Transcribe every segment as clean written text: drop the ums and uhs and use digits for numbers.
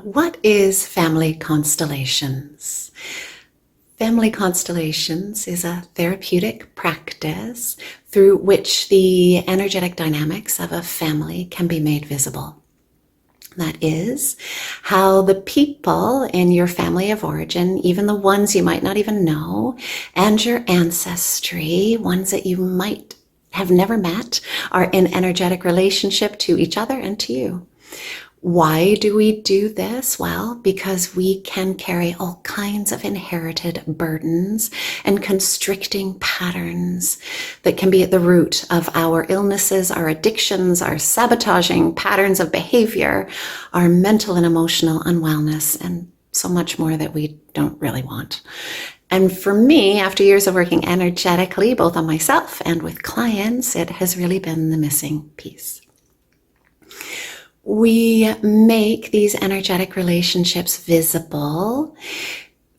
What is family constellations? Family constellations is a therapeutic practice through which the energetic dynamics of a family can be made visible. That is how the people in your family of origin, even the ones you might not even know, and your ancestry, ones that you might have never met, are in energetic relationship to each other and to you. Why do we do this? Well, because we can carry all kinds of inherited burdens and constricting patterns that can be at the root of our illnesses, our addictions, our sabotaging patterns of behavior, our mental and emotional unwellness, and so much more that we don't really want. And for me, after years of working energetically, both on myself and with clients, it has really been the missing piece. We make these energetic relationships visible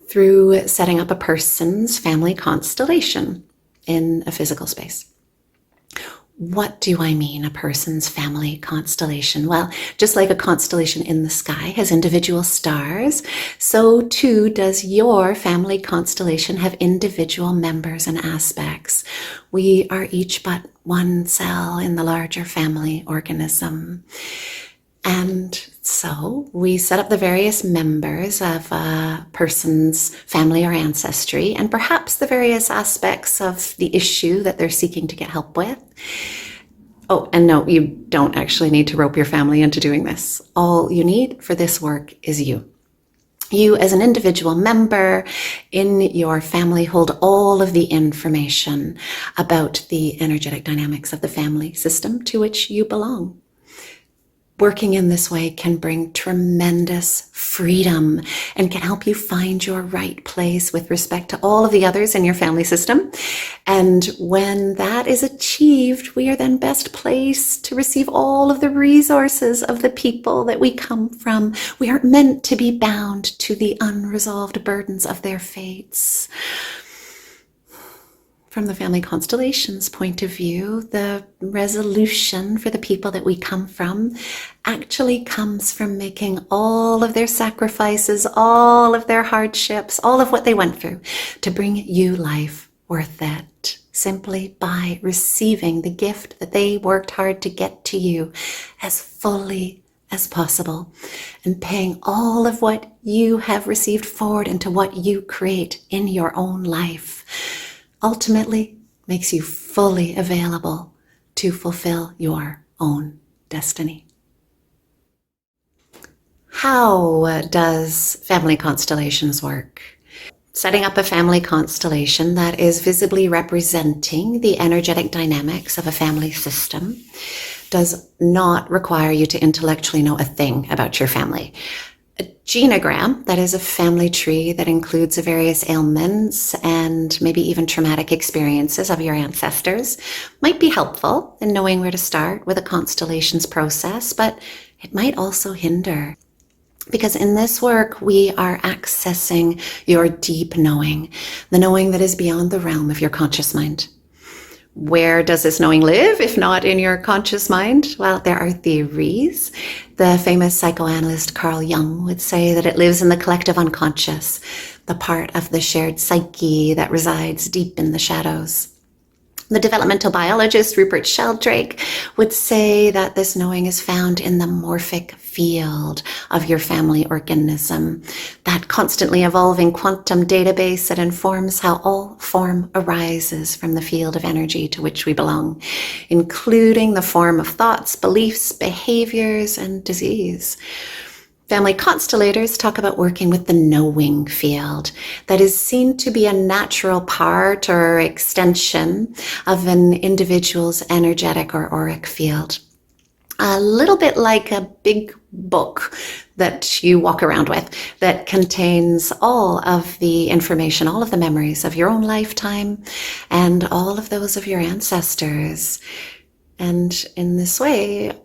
through setting up a person's family constellation in a physical space. What do I mean, a person's family constellation? Well, just like a constellation in the sky has individual stars, so too does your family constellation have individual members and aspects. We are each but one cell in the larger family organism. And so we set up the various members of a person's family or ancestry, and perhaps the various aspects of the issue that they're seeking to get help with. Oh, and no, you don't actually need to rope your family into doing this. All you need for this work is you. You as an individual member in your family hold all of the information about the energetic dynamics of the family system to which you belong. Working in this way can bring tremendous freedom and can help you find your right place with respect to all of the others in your family system. And when that is achieved, we are then best placed to receive all of the resources of the people that we come from. We aren't meant to be bound to the unresolved burdens of their fates. From the family constellations point of view, the resolution for the people that we come from actually comes from making all of their sacrifices, all of their hardships, all of what they went through to bring you life worth it, simply by receiving the gift that they worked hard to get to you as fully as possible and paying all of what you have received forward into what you create in your own life. Ultimately makes you fully available to fulfill your own destiny. How does family constellations work? Setting up a family constellation that is visibly representing the energetic dynamics of a family system does not require you to intellectually know a thing about your family. A genogram, that is a family tree that includes the various ailments and maybe even traumatic experiences of your ancestors, might be helpful in knowing where to start with a constellations process, but it might also hinder. Because in this work, we are accessing your deep knowing, the knowing that is beyond the realm of your conscious mind. Where does this knowing live, if not in your conscious mind? Well, there are theories. The famous psychoanalyst Carl Jung would say that it lives in the collective unconscious, the part of the shared psyche that resides deep in the shadows. The developmental biologist Rupert Sheldrake would say that this knowing is found in the morphic field of your family organism, that constantly evolving quantum database that informs how all form arises from the field of energy to which we belong, including the form of thoughts, beliefs, behaviors, and disease. Family constellators talk about working with the knowing field that is seen to be a natural part or extension of an individual's energetic or auric field. A little bit like a big book that you walk around with that contains all of the information, all of the memories of your own lifetime and all of those of your ancestors. And in this way,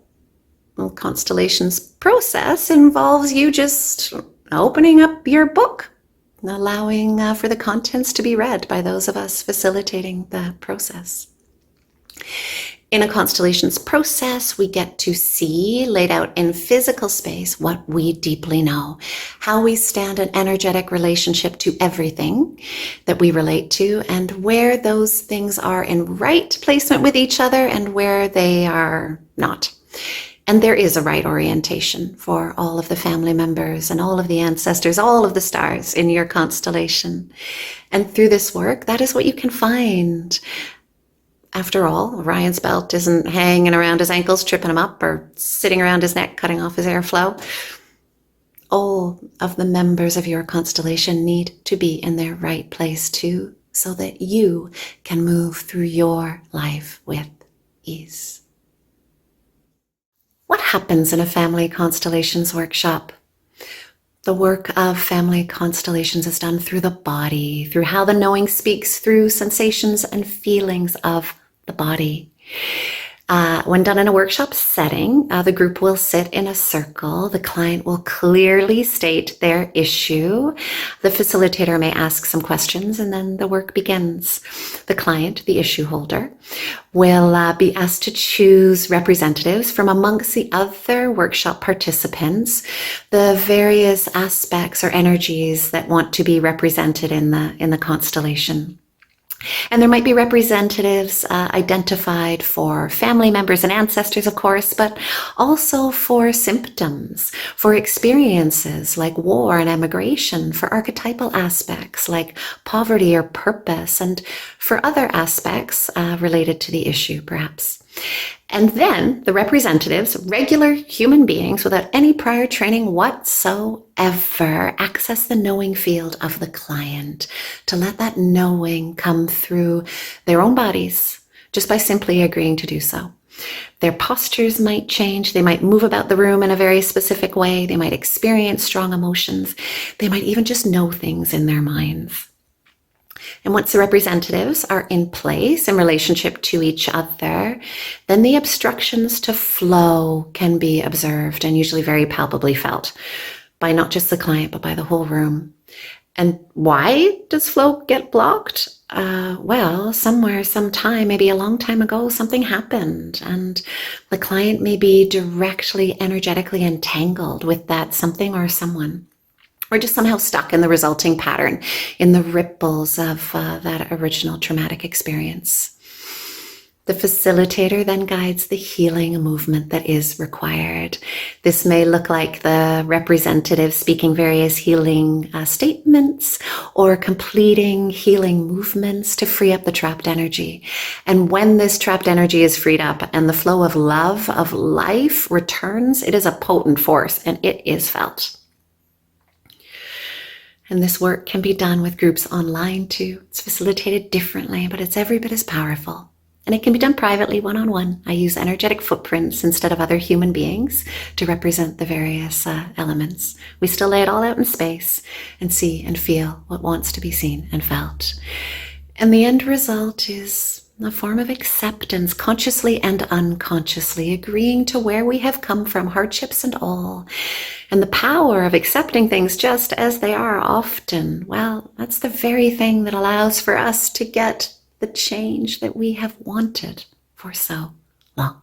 constellations process involves you just opening up your book, allowing for the contents to be read by those of us facilitating the process. In a constellations process, we get to see laid out in physical space what we deeply know, how we stand in energetic relationship to everything that we relate to, and where those things are in right placement with each other and where they are not. And there is a right orientation for all of the family members and all of the ancestors, all of the stars in your constellation. And through this work, that is what you can find. After all, Orion's belt isn't hanging around his ankles, tripping him up, or sitting around his neck, cutting off his airflow. All of the members of your constellation need to be in their right place too, so that you can move through your life with ease. What happens in a family constellations workshop? The work of family constellations is done through the body, through how the knowing speaks through sensations and feelings of the body. When done in a workshop setting, the group will sit in a circle. The client will clearly state their issue. The facilitator may ask some questions, and then the work begins. The client, the issue holder, will be asked to choose representatives from amongst the other workshop participants, the various aspects or energies that want to be represented in the constellation. And there might be representatives identified for family members and ancestors, of course, but also for symptoms, for experiences like war and emigration, for archetypal aspects like poverty or purpose, and for other aspects related to the issue, perhaps. And then the representatives, regular human beings without any prior training whatsoever, access the knowing field of the client to let that knowing come through their own bodies just by simply agreeing to do so. Their postures might change. They might move about the room in a very specific way. They might experience strong emotions. They might even just know things in their minds. And once the representatives are in place in relationship to each other, then the obstructions to flow can be observed and usually very palpably felt by not just the client, but by the whole room. And why does flow get blocked? Well, somewhere, sometime, maybe a long time ago, something happened, and the client may be directly, energetically entangled with that something or someone, or just somehow stuck in the resulting pattern, in the ripples of that original traumatic experience. The facilitator then guides the healing movement that is required. This may look like the representative speaking various healing statements or completing healing movements to free up the trapped energy. And when this trapped energy is freed up and the flow of love, of life returns, it is a potent force and it is felt. And this work can be done with groups online too. It's facilitated differently, but it's every bit as powerful. And it can be done privately, one-on-one. I use energetic footprints instead of other human beings to represent the various elements. We still lay it all out in space and see and feel what wants to be seen and felt. And the end result is a form of acceptance, consciously and unconsciously, agreeing to where we have come from, hardships and all. And the power of accepting things just as they are often, well, that's the very thing that allows for us to get the change that we have wanted for so long.